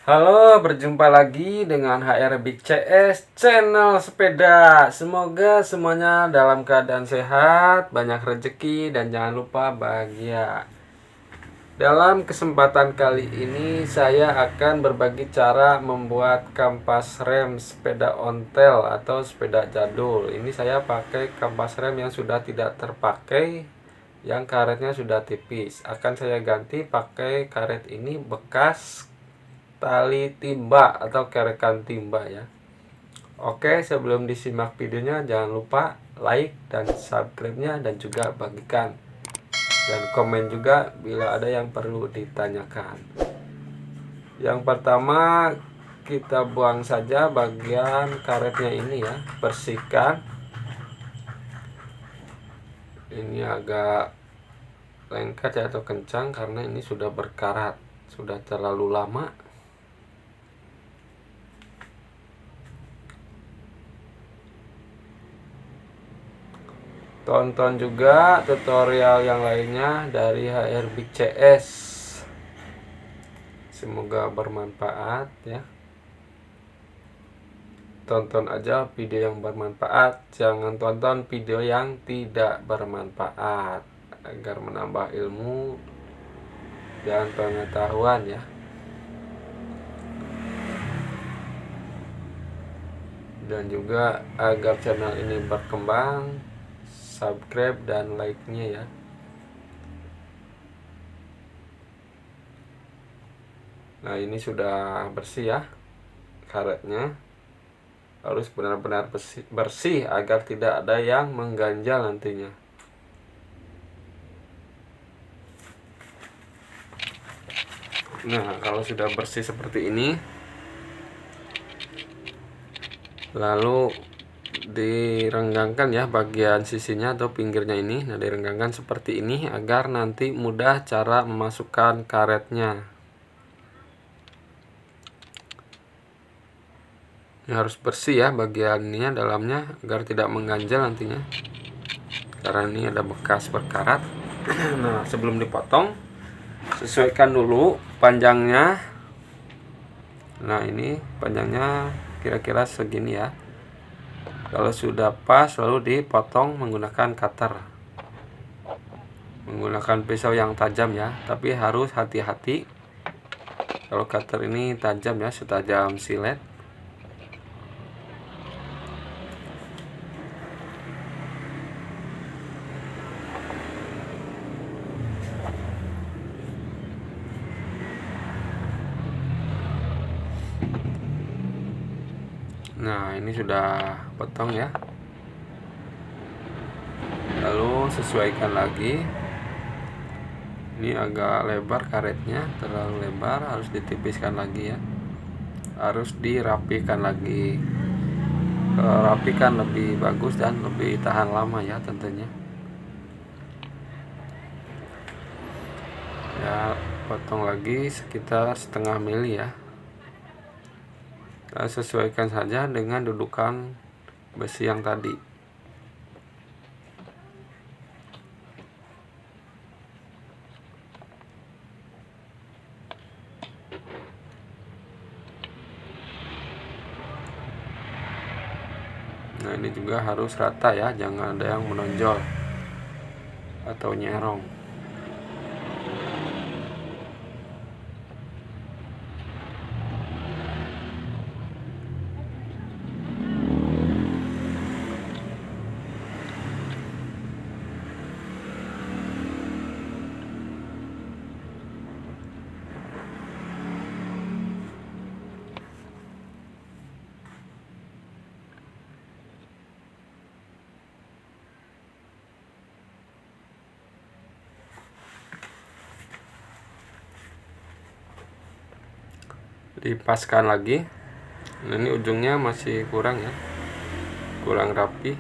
Halo, berjumpa lagi dengan HR Big CS channel sepeda. Semoga semuanya dalam keadaan sehat, banyak rezeki, dan jangan lupa bahagia. Dalam kesempatan kali ini saya akan berbagi cara membuat kampas rem sepeda ontel atau sepeda jadul. Ini saya pakai kampas rem yang sudah tidak terpakai, yang karetnya sudah tipis. Akan saya ganti pakai karet ini bekas tali timba atau kerekan timba ya. Oke, sebelum disimak videonya jangan lupa like dan subscribe-nya dan juga bagikan dan komen juga bila ada yang perlu ditanyakan. Yang pertama, kita buang saja bagian karetnya ini ya, bersihkan. Ini agak lengket ya atau kencang karena ini sudah berkarat, sudah terlalu lama. Tonton juga tutorial yang lainnya dari HR Big CS. Semoga bermanfaat ya. Tonton aja video yang bermanfaat, jangan tonton video yang tidak bermanfaat agar menambah ilmu dan pengetahuan ya. Dan juga agar channel ini berkembang, subscribe dan like-nya ya. Nah, ini sudah bersih ya karetnya. Harus benar-benar bersih agar tidak ada yang mengganjal nantinya. Nah, kalau sudah bersih seperti ini, lalu direnggangkan ya bagian sisinya atau pinggirnya ini. Nah, direnggangkan seperti ini agar nanti mudah cara memasukkan karetnya. Ini harus bersih ya bagian ini dalamnya agar tidak mengganjal nantinya, karena ini ada bekas berkarat. Nah, sebelum dipotong sesuaikan dulu panjangnya. Nah, ini panjangnya kira-kira segini ya. Kalau sudah pas lalu dipotong menggunakan cutter, menggunakan pisau yang tajam ya, tapi harus hati-hati. Kalau cutter ini tajam ya, setajam silet. Nah, ini sudah potong ya. Lalu sesuaikan lagi. Ini agak lebar karetnya, terlalu lebar, harus ditipiskan lagi ya. Harus dirapikan lagi. Rapikan lebih bagus dan lebih tahan lama ya tentunya. Ya, potong lagi sekitar setengah mili ya. Kita sesuaikan saja dengan dudukan besi yang tadi. Nah, ini juga harus rata ya, jangan ada yang menonjol atau nyerong. Dipaskan lagi. Nah, ini ujungnya masih kurang ya, kurang rapi.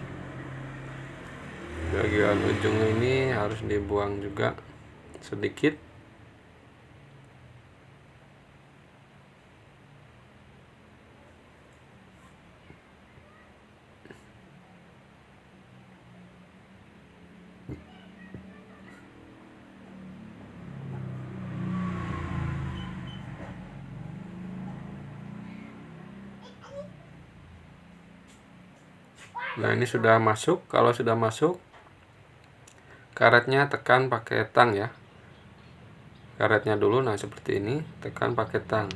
Bagian ujungnya ini harus dibuang juga sedikit. Nah, ini sudah masuk. Kalau sudah masuk, karetnya tekan pakai tang ya. Karetnya dulu, nah seperti ini, tekan pakai tang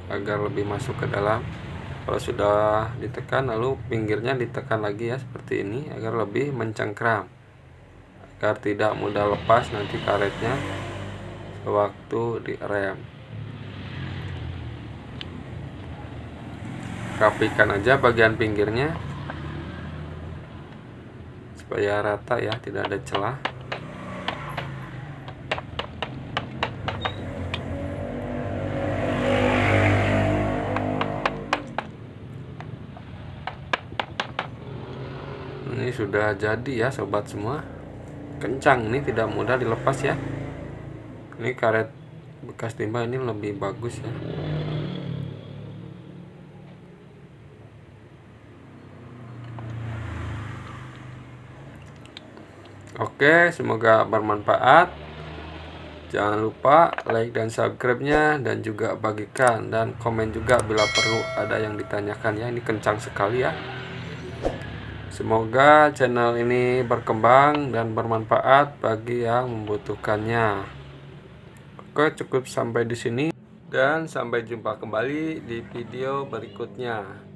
agar lebih masuk ke dalam. Kalau sudah ditekan, lalu pinggirnya ditekan lagi ya, seperti ini, agar lebih mencengkram, agar tidak mudah lepas nanti karetnya sewaktu direm. Rapikan aja bagian pinggirnya supaya rata ya, tidak ada celah. Ini sudah jadi ya sobat semua. Kencang, ini tidak mudah dilepas ya. Ini karet bekas timba ini lebih bagus ya. Oke, semoga bermanfaat. Jangan lupa like dan subscribe-nya, dan juga bagikan dan komen juga bila perlu ada yang ditanyakan ya. Ini kencang sekali ya. Semoga channel ini berkembang dan bermanfaat bagi yang membutuhkannya. Oke, cukup sampai di sini dan sampai jumpa kembali di video berikutnya.